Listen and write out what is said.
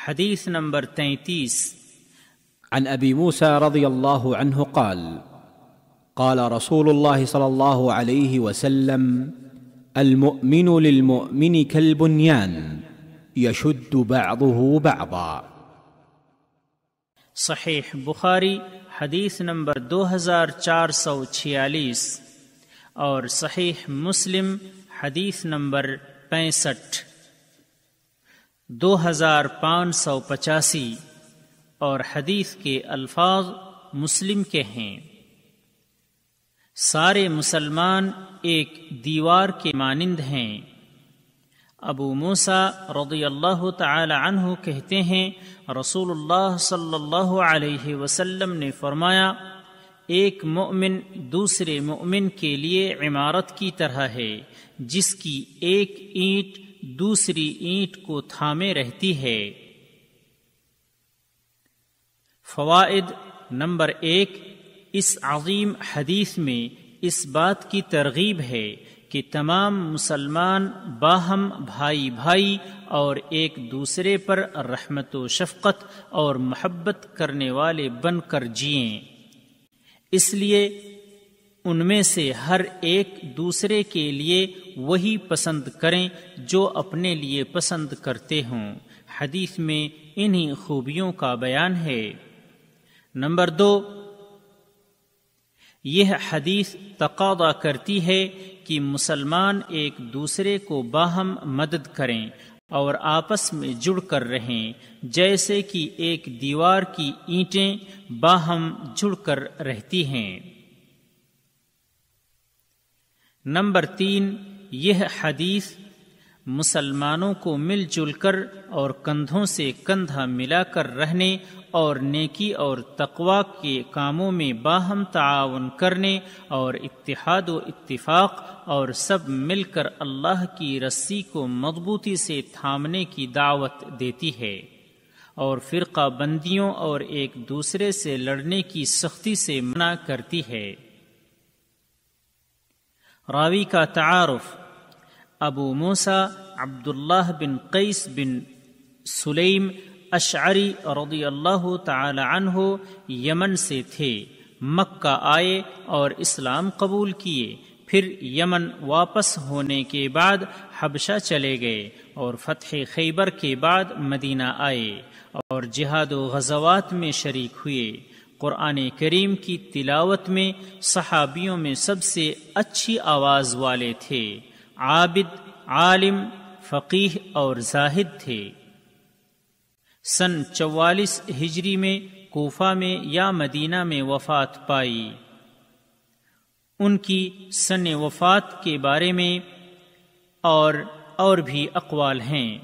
حدیث نمبر 33۔ عن أبي موسى رضي الله عنه قال قال رسول الله صلى الله عليه وسلم المؤمن للمؤمن كالبنيان يشد بعضه بعضا۔ صحیح بخاری حدیث نمبر 2446 اور صحیح مسلم حدیث نمبر 65، 2585 اور حدیث کے الفاظ مسلم کے ہیں۔ سارے مسلمان ایک دیوار کے مانند ہیں۔ ابو موسیٰ رضی اللہ تعالی عنہ کہتے ہیں رسول اللہ صلی اللہ علیہ وسلم نے فرمایا، ایک مومن دوسرے مومن کے لیے عمارت کی طرح ہے جس کی ایک اینٹ دوسری اینٹ کو تھامے رہتی ہے۔ فوائد نمبر 1، اس عظیم حدیث میں اس بات کی ترغیب ہے کہ تمام مسلمان باہم بھائی بھائی اور ایک دوسرے پر رحمت و شفقت اور محبت کرنے والے بن کر جئیں، اس لیے ان میں سے ہر ایک دوسرے کے لیے وہی پسند کریں جو اپنے لیے پسند کرتے ہوں۔ حدیث میں انہی خوبیوں کا بیان ہے۔ نمبر 2، یہ حدیث تقاضا کرتی ہے کہ مسلمان ایک دوسرے کو باہم مدد کریں اور آپس میں جڑ کر رہیں، جیسے کہ ایک دیوار کی اینٹیں باہم جڑ کر رہتی ہیں۔ نمبر 3، یہ حدیث مسلمانوں کو مل جل کر اور کندھوں سے کندھا ملا کر رہنے اور نیکی اور تقوی کے کاموں میں باہم تعاون کرنے اور اتحاد و اتفاق اور سب مل کر اللہ کی رسی کو مضبوطی سے تھامنے کی دعوت دیتی ہے، اور فرقہ بندیوں اور ایک دوسرے سے لڑنے کی سختی سے منع کرتی ہے۔ راوی کا تعارف: ابو موسیٰ عبداللہ بن قیس بن سلیم اشعری رضی اللہ تعالی عنہ یمن سے تھے۔ مکہ آئے اور اسلام قبول کیے، پھر یمن واپس ہونے کے بعد حبشہ چلے گئے اور فتح خیبر کے بعد مدینہ آئے اور جہاد و غزوات میں شریک ہوئے۔ قرآن کریم کی تلاوت میں صحابیوں میں سب سے اچھی آواز والے تھے۔ عابد، عالم، فقیہ اور زاہد تھے۔ سن 44 ہجری میں کوفہ میں یا مدینہ میں وفات پائی۔ ان کی سن وفات کے بارے میں اور بھی اقوال ہیں۔